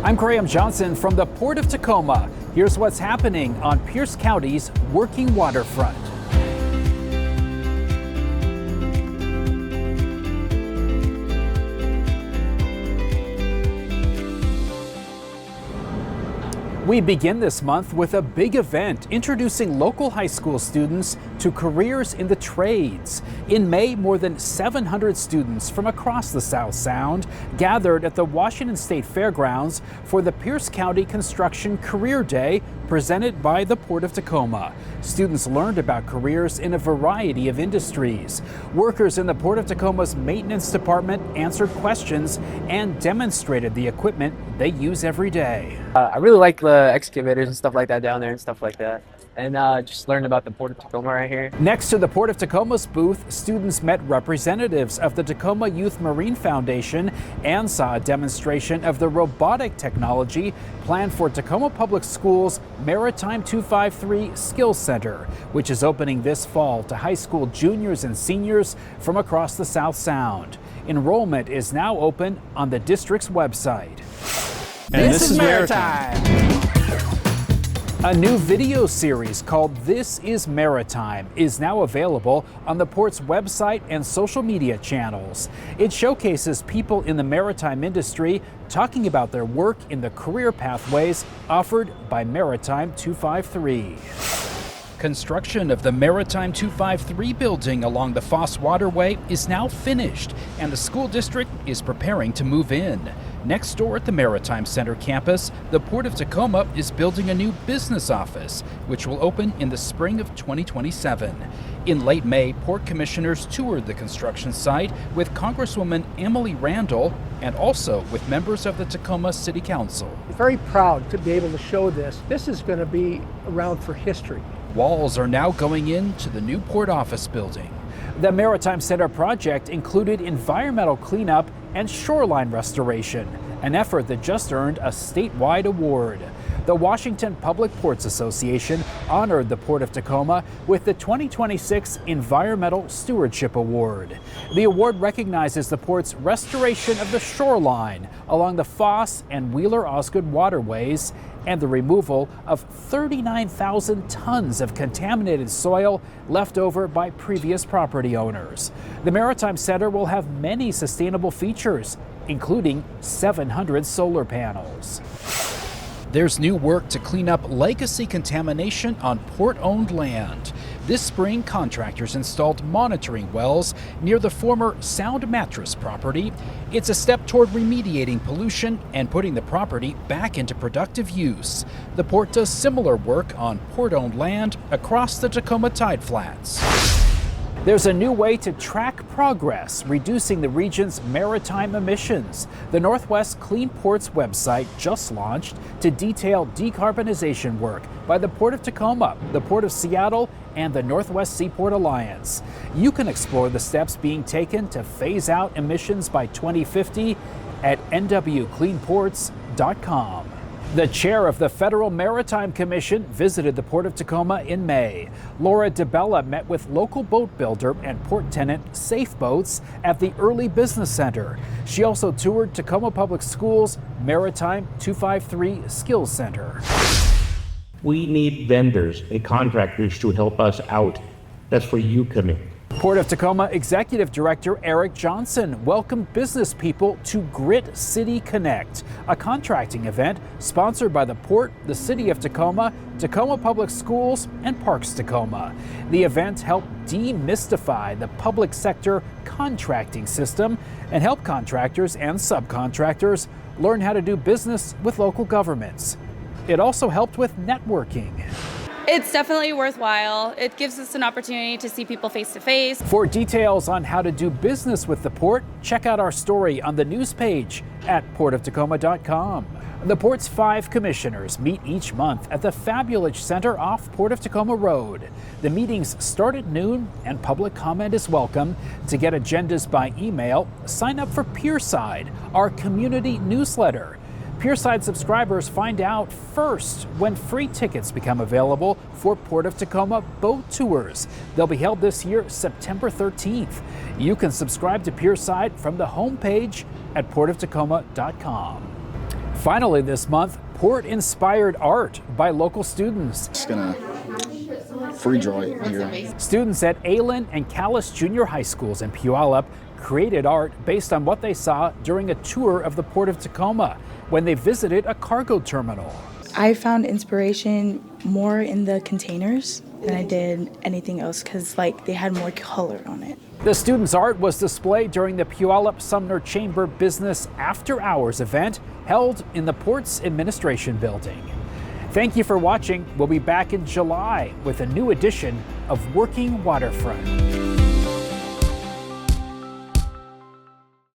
I'm Graham Johnson from the Port of Tacoma. Here's what's happening on Pierce County's working waterfront. We begin this month with a big event introducing local high school students to careers in the trades. In May, more than 700 students from across the South Sound gathered at the Washington State Fairgrounds for the Pierce County Construction Career Day presented by the Port of Tacoma. Students learned about careers in a variety of industries. Workers in the Port of Tacoma's maintenance department answered questions and demonstrated the equipment they use every day. I really like the excavators and stuff like that down there and stuff like that. And just learned about the Port of Tacoma right here. Next to the Port of Tacoma's booth, students met representatives of the Tacoma Youth Marine Foundation and saw a demonstration of the robotic technology planned for Tacoma Public Schools' Maritime 253 Skills Center, which is opening this fall to high school juniors and seniors from across the South Sound. Enrollment is now open on the district's website. And this is Maritime. A new video series called This is Maritime is now available on the Port's website and social media channels. It showcases people in the maritime industry talking about their work in the career pathways offered by Maritime 253. Construction of the Maritime 253 building along the Foss Waterway is now finished, and the school district is preparing to move in. Next door at the Maritime Center campus, the Port of Tacoma is building a new business office, which will open in the spring of 2027. In late May, Port commissioners toured the construction site with Congresswoman Emily Randall and also with members of the Tacoma City Council. Very proud to be able to show this. This is going to be around for history. Walls are now going into the new port office building. The Maritime Center project included environmental cleanup and shoreline restoration, an effort that just earned a statewide award. The Washington Public Ports Association honored the Port of Tacoma with the 2026 Environmental Stewardship Award. The award recognizes the port's restoration of the shoreline along the Foss and Wheeler-Osgood waterways and the removal of 39,000 tons of contaminated soil left over by previous property owners. The Maritime Center will have many sustainable features, including 700 solar panels. There's new work to clean up legacy contamination on port-owned land. This spring, contractors installed monitoring wells near the former Sound Mattress property. It's a step toward remediating pollution and putting the property back into productive use. The port does similar work on port-owned land across the Tacoma Tide Flats. There's a new way to track progress, reducing the region's maritime emissions. The Northwest Clean Ports website just launched to detail decarbonization work by the Port of Tacoma, the Port of Seattle, and the Northwest Seaport Alliance. You can explore the steps being taken to phase out emissions by 2050 at nwcleanports.com. The chair of the Federal Maritime Commission visited the Port of Tacoma in May. Laura DeBella met with local boat builder and port tenant Safe Boats at the Early Business Center. She also toured Tacoma Public Schools' Maritime 253 Skills Center. We need vendors and contractors to help us out. That's where you come in. Port of Tacoma Executive Director Eric Johnson welcomed business people to Grit City Connect, a contracting event sponsored by the Port, the City of Tacoma, Tacoma Public Schools, and Parks Tacoma. The event helped demystify the public sector contracting system and help contractors and subcontractors learn how to do business with local governments. It also helped with networking. It's definitely worthwhile. It gives us an opportunity to see people face to face. For details on how to do business with the port, check out our story on the news page at portoftacoma.com. The port's 5 commissioners meet each month at the Fabulage Center off Port of Tacoma Road. The meetings start at noon and public comment is welcome. To get agendas by email, sign up for Pierside, our community newsletter. Pierside subscribers find out first when free tickets become available for Port of Tacoma boat tours. They'll be held this year, September 13th. You can subscribe to Pierside from the homepage at portoftacoma.com. Finally this month, Port-inspired art by local students. Just gonna free draw it here. Students at Aylen and Callis Junior High Schools in Puyallup created art based on what they saw during a tour of the Port of Tacoma when they visited a cargo terminal. I found inspiration more in the containers than I did anything else because they had more color on it. The students' art was displayed during the Puyallup Sumner Chamber Business After Hours event held in the Port's Administration Building. Thank you for watching. We'll be back in July with a new edition of Working Waterfront.